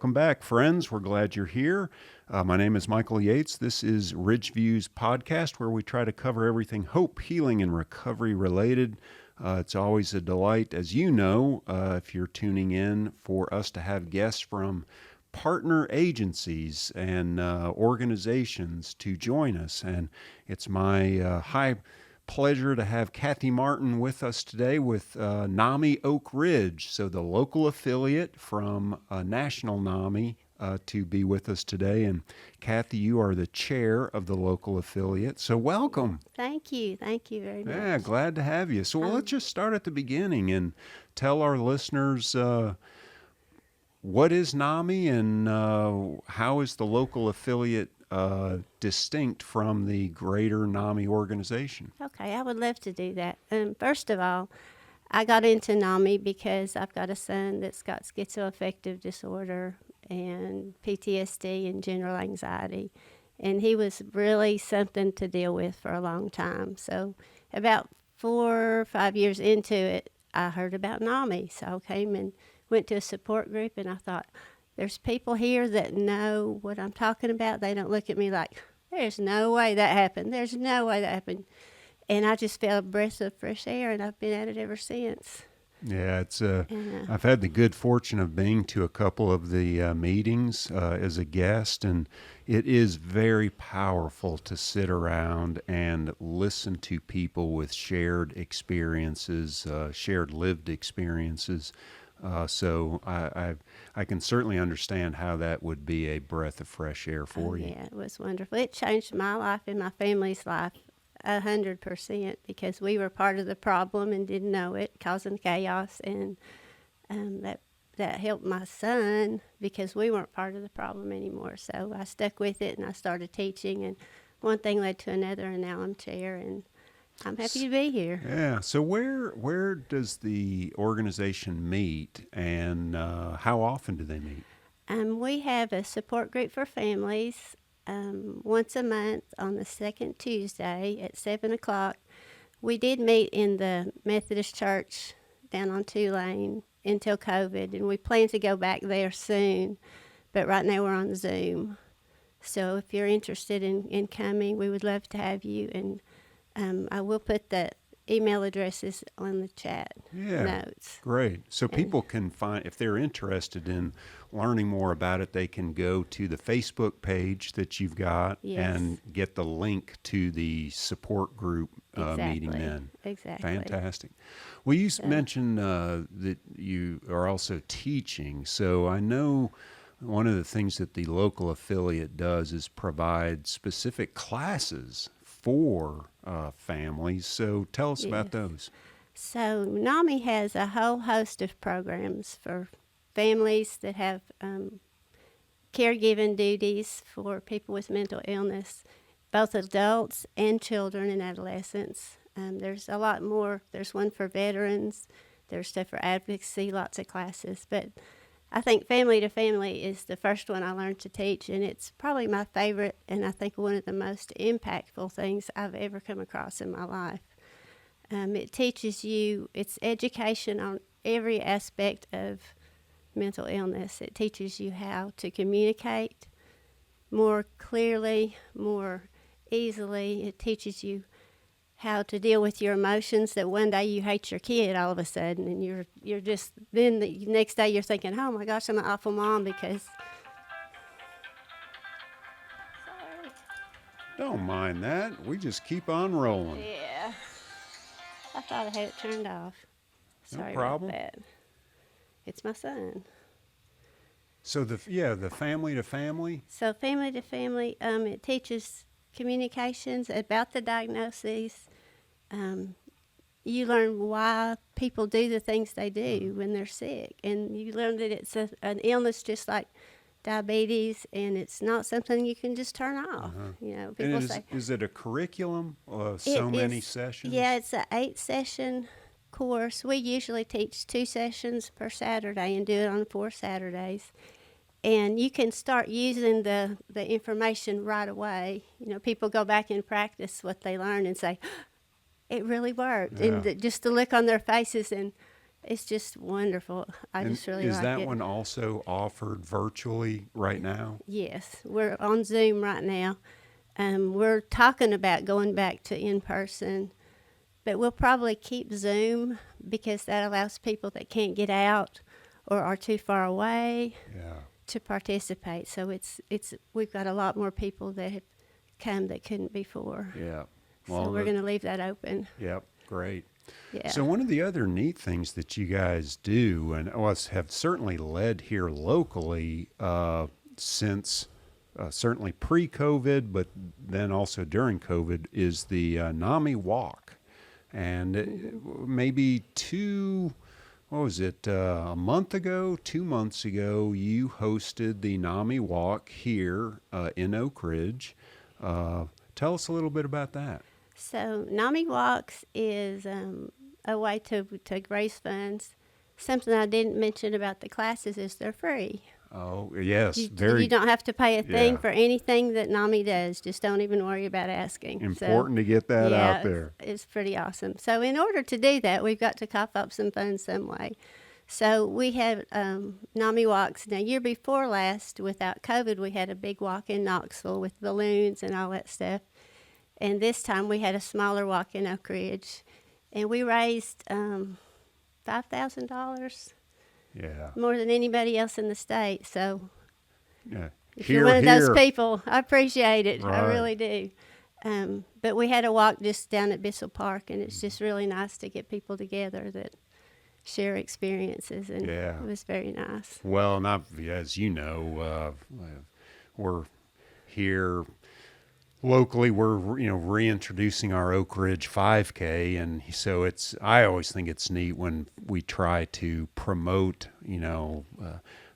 welcome back, friends. We're glad you're here. My name is Michael Yates. This is Ridgeview's podcast, where we try to cover everything hope, healing, and recovery related. It's always a delight, as you know, if you're tuning in, for us to have guests from partner agencies and organizations to join us. And it's my high pleasure to have Kathy Martin with us today with NAMI Oak Ridge, so the local affiliate from National NAMI, to be with us today. And Kathy, you are the chair of the local affiliate, so welcome. Thank you very much. Yeah, glad to have you. So let's just start at the beginning and tell our listeners what is NAMI and how is the local affiliate distinct from the greater NAMI organization? Okay, I would love to do that. First of all, I got into NAMI because I've got a son that's got schizoaffective disorder and PTSD and general anxiety. And he was really something to deal with for a long time. So about 4 or 5 years into it, I heard about NAMI. So I came and went to a support group, and I thought, there's people here that know what I'm talking about. They don't look at me like, there's no way that happened. There's no way that happened. And I just felt a breath of fresh air, and I've been at it ever since. Yeah, it's I've had the good fortune of being to a couple of the meetings as a guest, and it is very powerful to sit around and listen to people with shared experiences, shared lived experiences. So I can certainly understand how that would be a breath of fresh air for you. Yeah, it was wonderful. It changed my life and my family's life 100% because we were part of the problem and didn't know it, causing chaos, and that helped my son because we weren't part of the problem anymore. So I stuck with it and I started teaching, and one thing led to another, and now I'm chair, and I'm happy to be here. Yeah. So where does the organization meet, and how often do they meet? We have a support group for families once a month on the second Tuesday at 7 o'clock. We did meet in the Methodist Church down on Tulane until COVID, and we plan to go back there soon, but right now we're on Zoom. So if you're interested in coming, we would love to have you, and I will put the email addresses on the chat notes. Great. So people can find, if they're interested in learning more about it, they can go to the Facebook page that you've got and get the link to the support group meeting then. Exactly. Fantastic. Well, you mentioned that you are also teaching. So I know one of the things that the local affiliate does is provide specific classes for families. So tell us about those. So NAMI has a whole host of programs for families that have caregiving duties for people with mental illness, both adults and children and adolescents. There's a lot more. There's one for veterans. There's stuff for advocacy, lots of classes. But I think Family to Family is the first one I learned to teach, and it's probably my favorite, and I think one of the most impactful things I've ever come across in my life. It teaches you, it's education on every aspect of mental illness. It teaches you how to communicate more clearly, more easily. It teaches you how to deal with your emotions, that one day you hate your kid all of a sudden, and you're just, then the next day you're thinking, oh my gosh, I'm an awful mom because... Sorry. Don't mind that. We just keep on rolling. Yeah. I thought I had it turned off. Sorry No problem. about that. It's my son. So the Family to Family. So Family to Family, it teaches communications about the diagnoses. You learn why people do the things they do when they're sick, and you learn that it's an illness just like diabetes, and it's not something you can just turn off. You know, people say, is it a curriculum of many sessions? Yeah, it's an 8-session course. We usually teach 2 sessions per Saturday and do it on 4 Saturdays. And you can start using the information right away. You know, people go back and practice what they learned and say, it really worked. Yeah. And just the look on their faces, and It's just wonderful. I And just really is like that it. one also offered virtually right now? Yes, we're on Zoom right now. We're talking about going back to in person, but we'll probably keep Zoom because that allows people that can't get out or are too far away Yeah. to participate. So it's we've got a lot more people that have come that couldn't before. Yeah. So we're going to leave that open. Yep. Great. Yeah. So one of the other neat things that you guys do, and us have certainly led here locally since certainly pre-COVID, but then also during COVID, is the NAMI Walk, and maybe what was it, a month ago, 2 months ago, you hosted the NAMI Walk here in Oak Ridge. Tell us a little bit about that. So NAMI Walks is a way to raise funds. Something I didn't mention about the classes is they're free. Oh, yes, You don't have to pay a thing yeah. for anything that NAMI does. Just don't even worry about asking. Important to get that out there. It's pretty awesome. So in order to do that, we've got to cough up some funds some way. So we have NAMI Walks. Now, year before last, without COVID, we had a big walk in Knoxville with balloons and all that stuff. And this time we had a smaller walk in Oak Ridge. And we raised $5,000, Yeah. more than anybody else in the state. So Yeah. if you're one of those people, I appreciate it. I really do. But we had a walk just down at Bissell Park, and it's just really nice to get people together that share experiences, and it was very nice. Well, as you know, we're here locally. We're reintroducing our Oak Ridge 5K, and so I always think it's neat when we try to promote the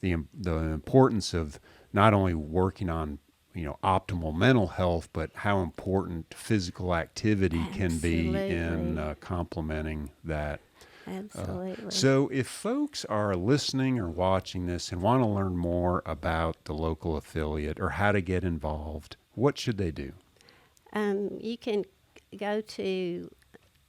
importance of not only working on optimal mental health, but how important physical activity can be in complementing that. Absolutely. So if folks are listening or watching this and want to learn more about the local affiliate or how to get involved, what should they do? You can go to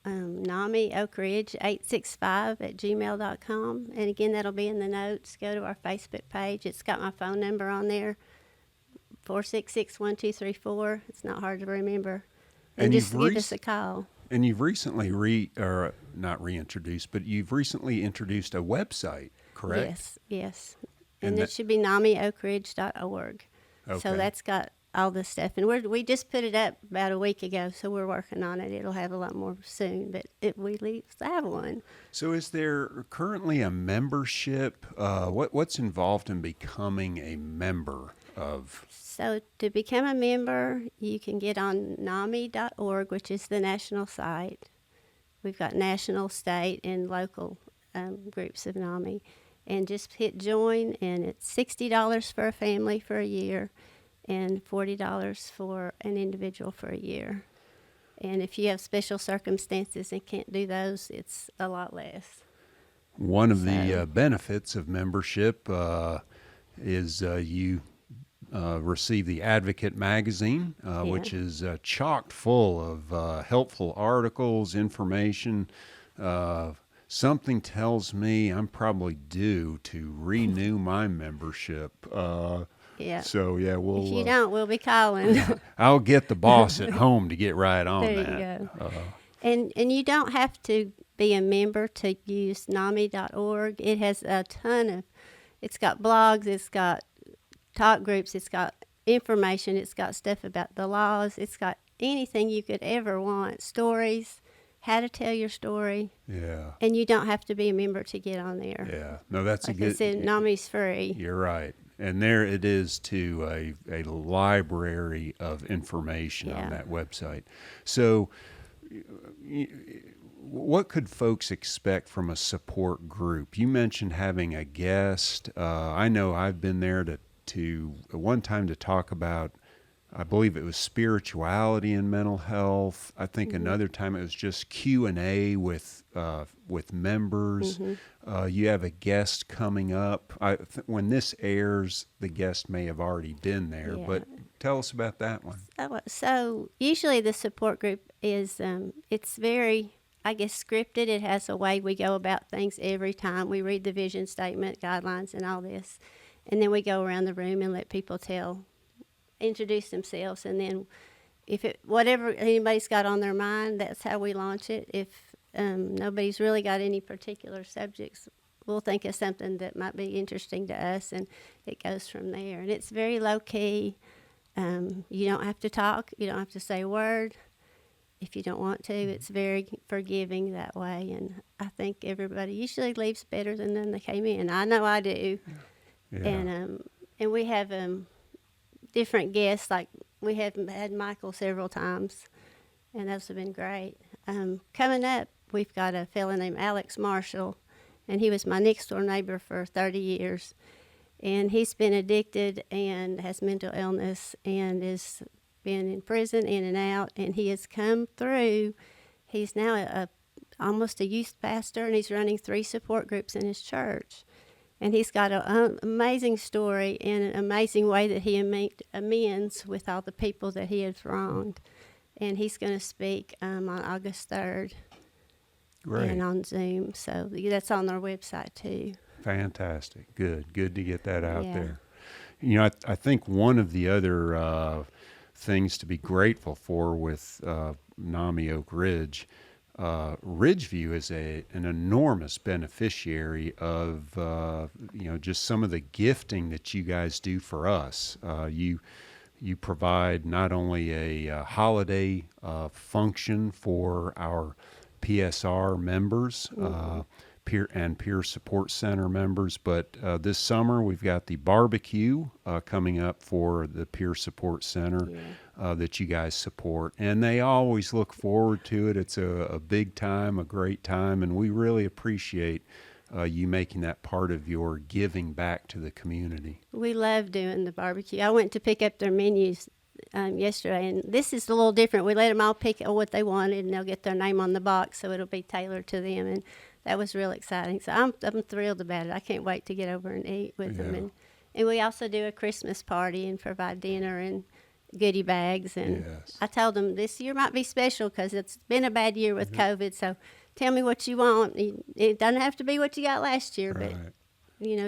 NAMI Oak Ridge 865 at gmail.com. And again, that'll be in the notes. Go to our Facebook page. It's got my phone number on there, 466-1234. It's not hard to remember. And just give us a call. And you've recently not reintroduced, but you've recently introduced a website, correct? Yes. And it should be namioakridge.org. Okay. So that's got all this stuff. And we just put it up about a week ago, so we're working on it. It'll have a lot more soon, but we at least have one. So is there currently a membership? What's involved in becoming a member of? So to become a member, you can get on NAMI.org, which is the national site. We've got national, state, and local groups of NAMI. And just hit join, and it's $60 for a family for a year and $40 for an individual for a year. And if you have special circumstances and can't do those, it's a lot less. One of the benefits of membership is you receive the Advocate magazine, which is chock full of helpful articles, information. Something tells me I'm probably due to renew my membership. Yeah. So we'll. If you don't, we'll be calling. I'll get the boss at home to get right on there that. You go. And you don't have to be a member to use NAMI.org. It has a ton of. It's got blogs. It's got talk groups. It's got information. It's got stuff about the laws. It's got anything you could ever want. Stories, how to tell your story. Yeah. And you don't have to be a member to get on there. Yeah. No, that's like a good. I said, NAMI's free. You're right. And there it is too, a library of information on that website. So what could folks expect from a support group? You mentioned having a guest. I know I've been there to one time to talk about, I believe it was spirituality and mental health. I think another time it was just Q&A with members. You have a guest coming up. When this airs, the guest may have already been there, but tell us about that one. So usually the support group is, it's very I guess, scripted. It has a way we go about things every time. We read the vision statement, guidelines, and all this. And then we go around the room and let people introduce themselves. And then whatever anybody's got on their mind, that's how we launch it. If nobody's really got any particular subjects, we'll think of something that might be interesting to us, and it goes from there. And it's very low key. You don't have to talk. You don't have to say a word. If you don't want to, it's very forgiving that way. And I think everybody usually leaves better than when they came in. I know I do. Yeah. And we have different guests. Like we have had Michael several times, and those have been great. Coming up, we've got a fellow named Alex Marshall, and he was my next door neighbor for 30 years. And he's been addicted and has mental illness and is been in prison in and out, and he has come through. He's now almost a youth pastor, and he's running 3 support groups in his church. And he's got an amazing story and an amazing way that he made amends with all the people that he had wronged. And he's going to speak on August 3rd. Great. And on Zoom. So that's on our website too. Fantastic. Good to get that out Yeah. there. You know, I think one of the other things to be grateful for with NAMI Oak Ridge, Ridgeview is an enormous beneficiary of just some of the gifting that you guys do for us. You provide not only a holiday function for our PSR members, peer support center members, but this summer we've got the barbecue coming up for the peer support center that you guys support, and they always look forward to it. It's a big time, a great time, and we really appreciate you making that part of your giving back to the community. We love doing the barbecue. I went to pick up their menus yesterday, and this is a little different. We let them all pick what they wanted, and they'll get their name on the box, so it'll be tailored to them, and that was real exciting. So I'm thrilled about it. I can't wait to get over and eat with them. And we also do a Christmas party and provide dinner and goodie bags. And I told them this year might be special because it's been a bad year with COVID, so tell me what you want. It doesn't have to be what you got last year, but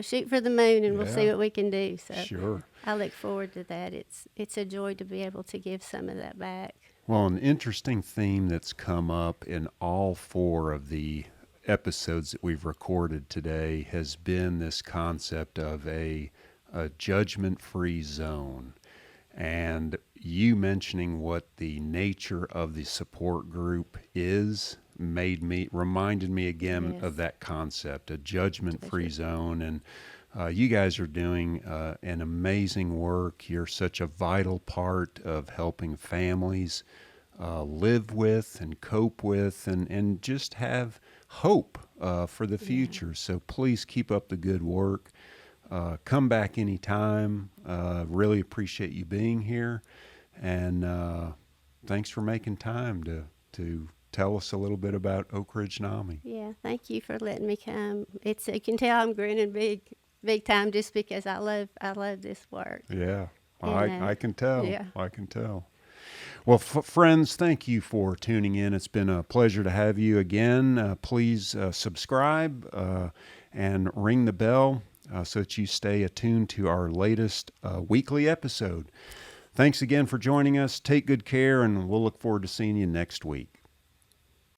shoot for the moon, and we'll see what we can do. So sure. I look forward to that. It's a joy to be able to give some of that back. Well, an interesting theme that's come up in all 4 of the episodes that we've recorded today has been this concept of a judgment-free zone. And you mentioning what the nature of the support group is reminded me again of that concept, a judgment-free zone. And you guys are doing an amazing work. You're such a vital part of helping families live with and cope with and just have hope for the future. So please keep up the good work. Come back anytime. Really appreciate you being here. And thanks for making time to tell us a little bit about Oak Ridge NAMI. Yeah, thank you for letting me come. You can tell I'm grinning big time just because I love this work. Yeah, And, I can tell. yeah. I can tell. Well, friends, thank you for tuning in. It's been a pleasure to have you again. Please subscribe and ring the bell so that you stay attuned to our latest weekly episode. Thanks again for joining us. Take good care, and we'll look forward to seeing you next week.